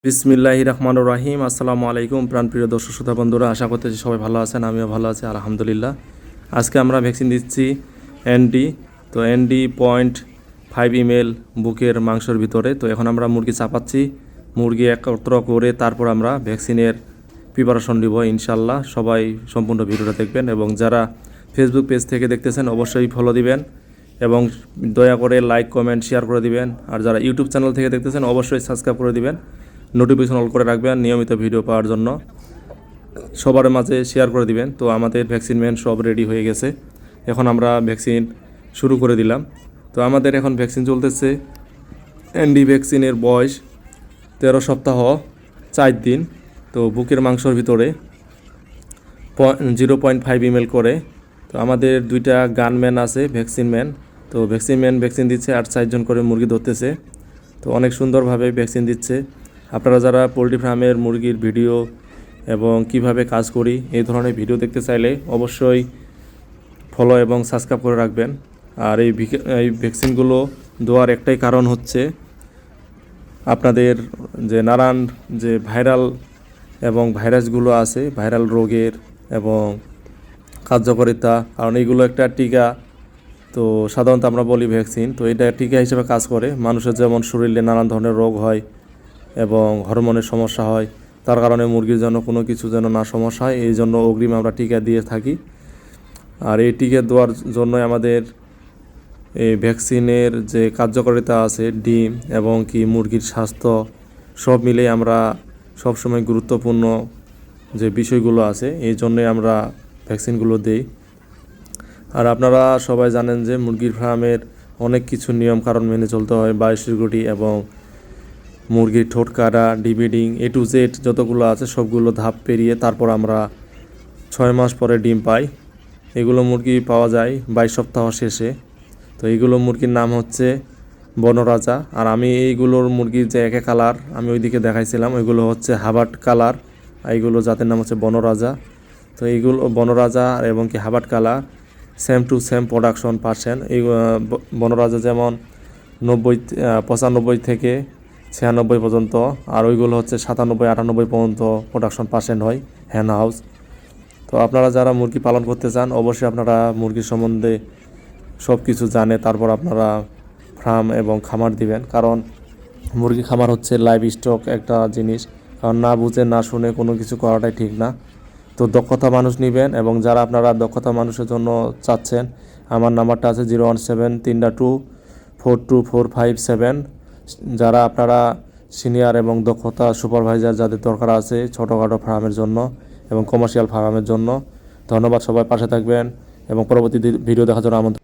বিসমিল্লাহির রহমানির রহিম। আসসালামু আলাইকুম প্রাণপ্রিয় দর্শক শ্রোতা বন্ধুরা, আশা করতেছি সবাই ভালো আছেন। আমিও ভালো আছি আলহামদুলিল্লাহ। আজকে আমরা ভ্যাকসিন দিচ্ছি এনডি। তো এনডি 0.5 ml বুকের মাংসের ভিতরে। তো এখন আমরা মুরগি চাপাচ্ছি, মুরগি একত্র করে তারপর আমরা ভ্যাকসিনের প্রিপারেশন নিব ইনশাল্লাহ। সবাই সম্পূর্ণ ভিডিওটা দেখবেন এবং যারা ফেসবুক পেজ থেকে দেখতেছেন অবশ্যই ফলো দিবেন এবং দয়া করে লাইক কমেন্ট শেয়ার করে দিবেন। আর যারা ইউটিউব চ্যানেল থেকে দেখতেছেন অবশ্যই সাবস্ক্রাইব করে দিবেন, নোটিফিকেশন অল করে রাখবেন নিয়মিত ভিডিও পাওয়ার জন্য। সবার মাঝে শেয়ার করে দিবেন। তো আমাদের ভ্যাকসিন ম্যান সব রেডি হয়ে গেছে, এখন আমরা ভ্যাকসিন শুরু করে দিলাম। তো আমাদের এখন ভ্যাকসিন চলতেছে। এনডি ভ্যাকসিনের বয়স 13 সপ্তাহ 4 দিন। তো বুকের মাংসর ভিতরে 0.5 ml করে। তো আমাদের দুইটা গানম্যান আছে, ভ্যাকসিন ম্যান। তো ভ্যাকসিন ম্যান ভ্যাকসিন দিচ্ছে আর 4 জন করে মুরগি ধরতেছে। তো অনেক সুন্দরভাবে ভ্যাকসিন দিচ্ছে। আপনারা যারা পোলট্রি ফার্মের মুরগির ভিডিও এবং কিভাবে কাজ করি এই ধরনের ভিডিও দেখতে চাইলে অবশ্যই ফলো এবং সাবস্ক্রাইব করে রাখবেন। আর এই ভ্যাকসিনগুলো দেওয়ার একটাই কারণ হচ্ছে আপনাদের যে নানান যে ভাইরাল এবং ভাইরাসগুলো আছে, ভাইরাল রোগের এবং কার্যকারিতা, কারণ এইগুলো একটা টিকা। তো সাধারণত আমরা বলি ভ্যাকসিন, তো এটা টিকা হিসেবে কাজ করে। মানুষের যেমন শরীরে নানান ধরনের রোগ হয় এবং হরমোনের সমস্যা হয়, তার কারণে মুরগির জন্য কোনো কিছু যেন না সমস্যা হয়, এই জন্য অগ্রিম আমরা টিকা দিয়ে থাকি। আর এই টিকা দেওয়ার জন্য আমাদের এই ভ্যাকসিনের যে কার্যকারিতা আছে, ডিম এবং কি মুরগির স্বাস্থ্য সব মিলেই আমরা সবসময় গুরুত্বপূর্ণ যে বিষয়গুলো আছে এই জন্যই আমরা ভ্যাকসিনগুলো দিই। আর আপনারা সবাই জানেন যে মুরগির ফার্মের অনেক কিছু নিয়ম কারণ মেনে চলতে হয়। বায়োসিকিউরিটি এবং মুরগির ঠোঁট কাটা, ডিব্রিডিং, A to Z যতগুলো আছে সবগুলো ধাপ পেরিয়ে তারপর আমরা 6 মাস পরে ডিম পাই। এগুলো মুরগি পাওয়া যায় 22 সপ্তাহ শেষে। তো এইগুলো মুরগির নাম হচ্ছে বনরাজা। আর আমি এইগুলোর মুরগির যে একে কালার আমি ওইদিকে দেখাইছিলাম, ওইগুলো হচ্ছে হাবাট কালার, এইগুলো জাতের নাম হচ্ছে বনরাজা। তো এইগুলো বনরাজা এবং কি হাবাট colour same to same production পাচ্ছেন। এই বনরাজা যেমন 95 থেকে 96 পর্যন্ত, আর ওইগুলো হচ্ছে 97-98 পর্যন্ত প্রোডাকশন পার্সেন্ট হয় হ্যান হাউস। তো আপনারা যারা মুরগি পালন করতে চান অবশ্যই আপনারা মুরগির সম্বন্ধে সব কিছু জানে তারপর আপনারা ফার্ম এবং খামার দিবেন, কারণ মুরগি খামার হচ্ছে লাইভ স্টক একটা জিনিস। কারণ না বুঝে না শুনে কোনো কিছু করাটাই ঠিক না। তো দক্ষতা মানুষ নেবেন এবং যারা আপনারা দক্ষতা মানুষের জন্য চাচ্ছেন, আমার নাম্বারটা আছে 017-3-2-42457। যারা আপনারা সিনিয়র এবং দক্ষতা সুপারভাইজার যাদের দরকার আছে ছোটোখাটো ফার্মের জন্য এবং কমার্শিয়াল ফার্মের জন্য। ধন্যবাদ, সবাই পাশে থাকবেন এবং পরবর্তী ভিডিও দেখার জন্য আমন্ত্রণ।